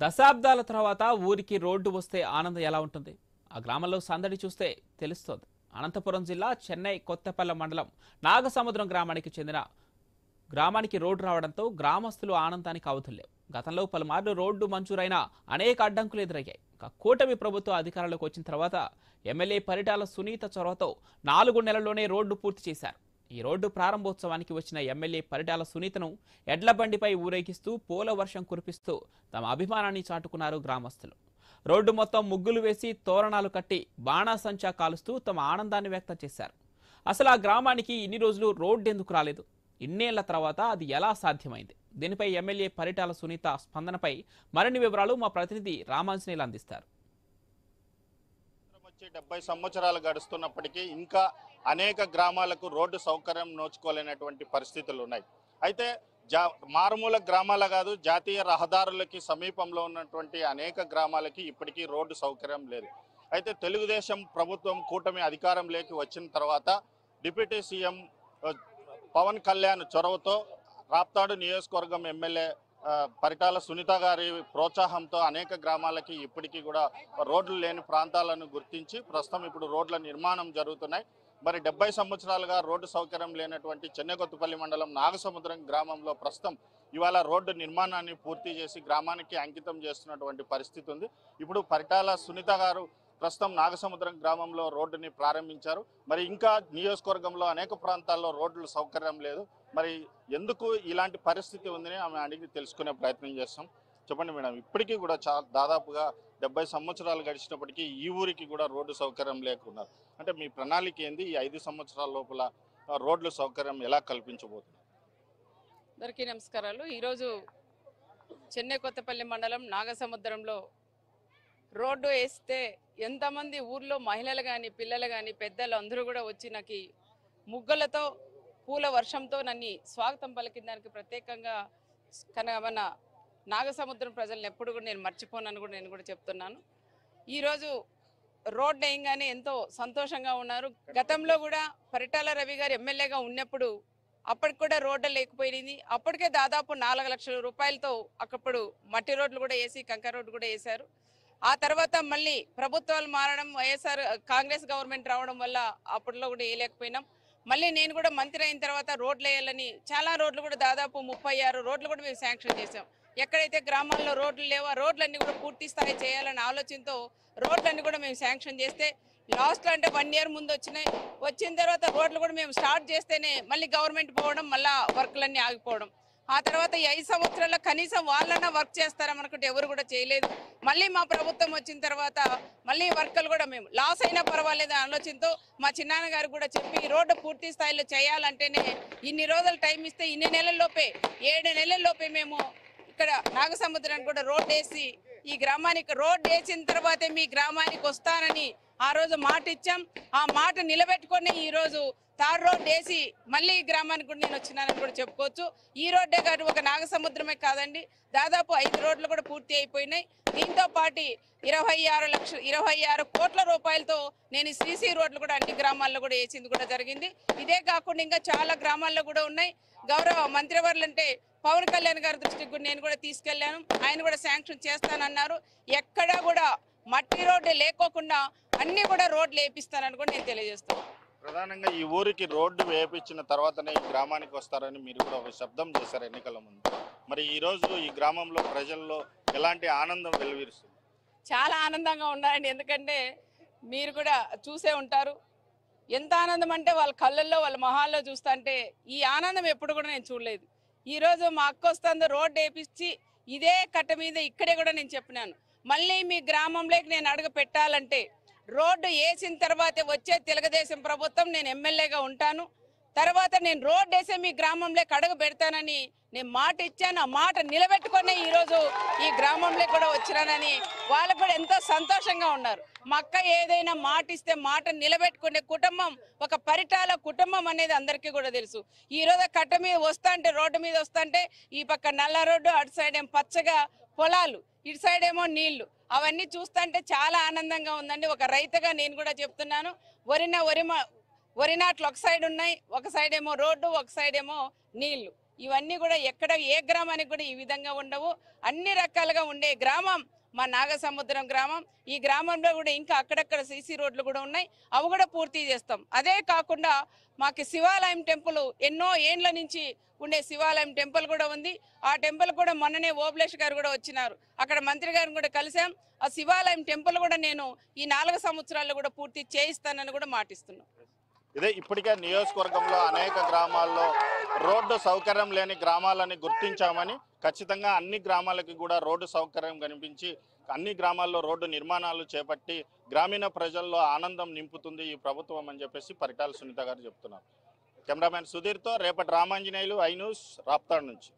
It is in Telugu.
దశాబ్దాల తర్వాత ఊరికి రోడ్డు వస్తే ఆనందం ఎలా ఉంటుంది? ఆ గ్రామంలో సందడి చూస్తే తెలుస్తుంది. అనంతపురం జిల్లా చెన్నై కొత్తపల్లె మండలం నాగసముద్రం గ్రామానికి రోడ్డు రావడంతో గ్రామస్తులు ఆనందానికి అవధుల్లేవు. గతంలో పలుమార్లు రోడ్డు మంజూరైన అనేక అడ్డంకులు ఎదురయ్యాయి. కూటమి ప్రభుత్వం అధికారంలోకి వచ్చిన తర్వాత ఎమ్మెల్యే పరిటాల సునీత చొరవతో 4 నెలల్లోనే రోడ్డు పూర్తి చేశారు. ఈ రోడ్డు ప్రారంభోత్సవానికి వచ్చిన ఎమ్మెల్యే పరిటాల సునీతను ఎడ్ల బండిపై ఊరేగిస్తూ పూల వర్షం కురిపిస్తూ తమ అభిమానాన్ని చాటుకున్నారు గ్రామస్తులు. రోడ్డు మొత్తం ముగ్గులు వేసి తోరణాలు కట్టి బాణాసంచా కాలుస్తూ తమ ఆనందాన్ని వ్యక్తం చేశారు. అసలు ఆ గ్రామానికి ఇన్ని రోజులు రోడ్డు ఎందుకు రాలేదు? ఇన్నేళ్ల తర్వాత అది ఎలా సాధ్యమైంది? దీనిపై ఎమ్మెల్యే పరిటాల సునీత స్పందనపై మరిన్ని వివరాలు మా ప్రతినిధి రామాంజనేయులు అందిస్తారు. 70 సంవత్సరాలు గడుస్తున్నప్పటికీ ఇంకా అనేక గ్రామాలకు రోడ్డు సౌకర్యం నోచుకోలేనటువంటి పరిస్థితులు ఉన్నాయి. అయితే మారుమూల గ్రామాల కాదు, జాతీయ రహదారులకి సమీపంలో ఉన్నటువంటి అనేక గ్రామాలకి ఇప్పటికీ రోడ్డు సౌకర్యం లేదు. అయితే తెలుగుదేశం ప్రభుత్వం కూటమి అధికారంలోకి వచ్చిన తర్వాత డిప్యూటీ సీఎం పవన్ కళ్యాణ్ చొరవతో రాప్తాడు నియోజకవర్గం ఎమ్మెల్యే పరిటాల సునీత గారి ప్రోత్సాహంతో అనేక గ్రామాలకి ఇప్పటికీ కూడా రోడ్లు లేని ప్రాంతాలను గుర్తించి ప్రస్తుతం ఇప్పుడు రోడ్ల నిర్మాణం జరుగుతున్నాయి. మరి 70 సంవత్సరాలుగా రోడ్డు సౌకర్యం లేనటువంటి చెన్నై కొత్తపల్లి మండలం నాగసముద్రం గ్రామంలో ప్రస్తుతం ఇవాళ రోడ్డు నిర్మాణాన్ని పూర్తి చేసి గ్రామానికి అంకితం చేస్తున్నటువంటి పరిస్థితి ఉంది. ఇప్పుడు పరిటాల సునీత గారు ప్రస్తుతం నాగసముద్రం గ్రామంలో రోడ్డుని ప్రారంభించారు. మరి ఇంకా నియోజకవర్గంలో అనేక ప్రాంతాల్లో రోడ్లు సౌకర్యం లేదు. మరి ఎందుకు ఇలాంటి పరిస్థితి ఉందని ఆమె అడిగి తెలుసుకునే ప్రయత్నం చేస్తాం. చెప్పండి మేడం, ఇప్పటికీ కూడా దాదాపుగా 70 సంవత్సరాలు గడిచినప్పటికీ ఈ ఊరికి కూడా రోడ్డు సౌకర్యం లేకున్నారు. అంటే మీ ప్రణాళిక ఏంది? ఈ 5 సంవత్సరాల లోపల రోడ్లు సౌకర్యం ఎలా కల్పించబోతున్నారు? అందరికీ నమస్కారాలు. ఈరోజు చెన్నై కొత్తపల్లి మండలం నాగసముద్రంలో రోడ్డు వేస్తే ఎంతమంది ఊర్లో మహిళలు కానీ పిల్లలు కానీ పెద్దలు అందరూ కూడా వచ్చి నాకు ముగ్గులతో పూల వర్షంతో నన్ను స్వాగతం పలికిందానికి ప్రత్యేకంగా మన నాగసముద్రం ప్రజలను ఎప్పుడు కూడా నేను మర్చిపోనని కూడా నేను కూడా చెప్తున్నాను. ఈరోజు రోడ్డు వేయంగానే ఎంతో సంతోషంగా ఉన్నారు. గతంలో కూడా పరిటాల రవి గారు ఎమ్మెల్యేగా ఉన్నప్పుడు అప్పటికి కూడా రోడ్డు లేకపోయింది. అప్పటికే దాదాపు 4 లక్షల రూపాయలతో అప్పుడు మట్టి రోడ్లు కూడా వేసి కంకర రోడ్డు కూడా వేశారు. ఆ తర్వాత మళ్ళీ ప్రభుత్వాలు మారడం, వైఎస్ఆర్ కాంగ్రెస్ గవర్నమెంట్ రావడం వల్ల అప్పట్లో కూడా వేయలేకపోయినాం. మళ్ళీ నేను కూడా మంత్రి అయిన తర్వాత రోడ్లు వేయాలని చాలా రోడ్లు కూడా దాదాపు 36 రోడ్లు కూడా మేము శాంక్షన్ చేసాం. ఎక్కడైతే గ్రామాల్లో రోడ్లు లేవో ఆ రోడ్లన్నీ కూడా పూర్తి స్థాయి చేయాలనే ఆలోచనతో రోడ్లన్నీ కూడా మేము శాంక్షన్ చేస్తే లాస్ట్లో అంటే 1 ఇయర్ ముందు వచ్చిన తర్వాత రోడ్లు కూడా మేము స్టార్ట్ చేస్తేనే మళ్ళీ గవర్నమెంట్ పోవడం, మళ్ళీ వర్క్లన్నీ ఆగిపోవడం. ఆ తర్వాత ఈ 5 సంవత్సరాల్లో కనీసం వాళ్ళన్నా వర్క్ చేస్తారనుకుంటే ఎవరు కూడా చేయలేదు. మళ్ళీ మా ప్రభుత్వం వచ్చిన తర్వాత మళ్ళీ వర్కులు కూడా మేము లాస్ అయినా పర్వాలేదు ఆలోచనతో మా చిన్నాన్న గారు కూడా చెప్పి ఈ రోడ్డు పూర్తి స్థాయిలో చేయాలంటేనే ఇన్ని రోజులు టైం ఇస్తే ఇన్ని నెలల్లోపే 7 నెలల్లోపే మేము ఇక్కడ నాగసముద్రానికి కూడా రోడ్డు వేసి ఈ గ్రామానికి రోడ్డు వేసిన తర్వాతే మీ గ్రామానికి వస్తానని ఆ రోజు మాట ఇచ్చాం. ఆ మాట నిలబెట్టుకొని ఈరోజు తార్ రోడ్డు వేసి మళ్ళీ ఈ గ్రామానికి కూడా నేను వచ్చినానని కూడా చెప్పుకోవచ్చు. ఈ రోడ్డే కాదు, ఒక నాగసముద్రమే కాదండి, దాదాపు 5 రోడ్లు కూడా పూర్తి అయిపోయినాయి. దీంతో పాటు 26 కోట్ల రూపాయలతో నేను సీసీ రోడ్లు కూడా అన్ని గ్రామాల్లో కూడా వేసింది కూడా జరిగింది. ఇదే కాకుండా ఇంకా చాలా గ్రామాల్లో కూడా ఉన్నాయి. గౌరవ మంత్రివర్యులు అంటే పవన్ కళ్యాణ్ గారి దృష్టికి కూడా నేను కూడా తీసుకెళ్లాను. ఆయన కూడా శాంక్షన్ చేస్తానన్నారు. ఎక్కడా కూడా మట్టి రోడ్డు లేకోకుండా అన్ని కూడా రోడ్లు వేపిస్తానని కూడా నేను తెలియజేస్తాను. ప్రధానంగా ఈ ఊరికి రోడ్డు వేయించిన తర్వాతనే ఈ గ్రామానికి వస్తారని మీరు కూడా ఒక శబ్దం చేశారు ఎన్నికల ముందు. మరి ఈ రోజు ఈ గ్రామంలో ప్రజల్లో ఎలాంటి ఆనందం వెలువరిస్తుంది? చాలా ఆనందంగా ఉన్నారండి. ఎందుకంటే మీరు కూడా చూసే ఉంటారు ఎంత ఆనందం అంటే వాళ్ళ కళ్ళల్లో వాళ్ళ మొహాల్లో చూస్తుంటే ఈ ఆనందం ఎప్పుడు కూడా నేను చూడలేదు. ఈరోజు మా అక్క వస్తుందో రోడ్డు వేయించి ఇదే కట్ట మీద ఇక్కడే కూడా నేను చెప్పినాను, మళ్ళీ మీ గ్రామంలోకి నేను అడుగు పెట్టాలంటే రోడ్డు వేసిన తర్వాతే వచ్చే తెలుగుదేశం ప్రభుత్వం నేను ఎమ్మెల్యేగా ఉంటాను. తర్వాత నేను రోడ్డు వేసే మీ గ్రామంలోకి అడుగు పెడతానని నేను మాట ఇచ్చాను. ఆ మాట నిలబెట్టుకునే ఈరోజు ఈ గ్రామంలో కూడా వచ్చినానని వాళ్ళు కూడా ఎంతో సంతోషంగా ఉన్నారు. మా అక్క ఏదైనా మాట ఇస్తే మాట నిలబెట్టుకునే కుటుంబం ఒక పరిటాల కుటుంబం అనేది అందరికీ కూడా తెలుసు. ఈరోజు కట్ట మీద వస్తుంటే రోడ్డు మీద వస్తుంటే ఈ పక్క నల్ల రోడ్డు, అటు సైడ్ ఏమో పచ్చగా పొలాలు, ఇటు సైడ్ ఏమో నీళ్లు, అవన్నీ చూస్తుంటే చాలా ఆనందంగా ఉందండి. ఒక రైతుగా నేను కూడా చెప్తున్నాను, వరి నాట్లు ఒక సైడ్ ఉన్నాయి, ఒక సైడ్ ఏమో రోడ్డు, ఒక సైడ్ ఏమో నీళ్లు. ఇవన్నీ కూడా ఎక్కడ ఏ గ్రామానికి కూడా ఈ విధంగా ఉండవు. అన్ని రకాలుగా ఉండే గ్రామం మా నాగసముద్రం గ్రామం. ఈ గ్రామంలో కూడా ఇంకా అక్కడక్కడ సీసీ రోడ్లు కూడా ఉన్నాయి, అవి కూడా పూర్తి చేస్తాం. అదే కాకుండా మాకు శివాలయం టెంపుల్ ఎన్నో ఏండ్ల నుంచి ఉండే శివాలయం టెంపుల్ కూడా ఉంది. ఆ టెంపుల్ కూడా మొన్ననే ఓబులేష్ గారు కూడా వచ్చినారు, అక్కడ మంత్రి గారిని కూడా కలిసాం. ఆ శివాలయం టెంపుల్ కూడా నేను ఈ 4 సంవత్సరాల్లో కూడా పూర్తి చేయిస్తానని కూడా మాటిస్తున్నాను. ఇదే ఇప్పటికే నియోజకవర్గంలో అనేక గ్రామాల్లో రోడ్డు సౌకర్యం లేని గ్రామాలని గుర్తించామని, ఖచ్చితంగా అన్ని గ్రామాలకి కూడా రోడ్డు సౌకర్యం కనిపించి అన్ని గ్రామాల్లో రోడ్డు నిర్మాణాలు చేపట్టి గ్రామీణ ప్రజల్లో ఆనందం నింపుతుంది ఈ ప్రభుత్వం అని చెప్పేసి పరిటాల సునీత గారు చెప్తున్నారు. కెమెరామెన్ సుధీర్తో రేపటి రామాంజనేయులు, ఐ న్యూస్, రాప్తాడ్ నుంచి.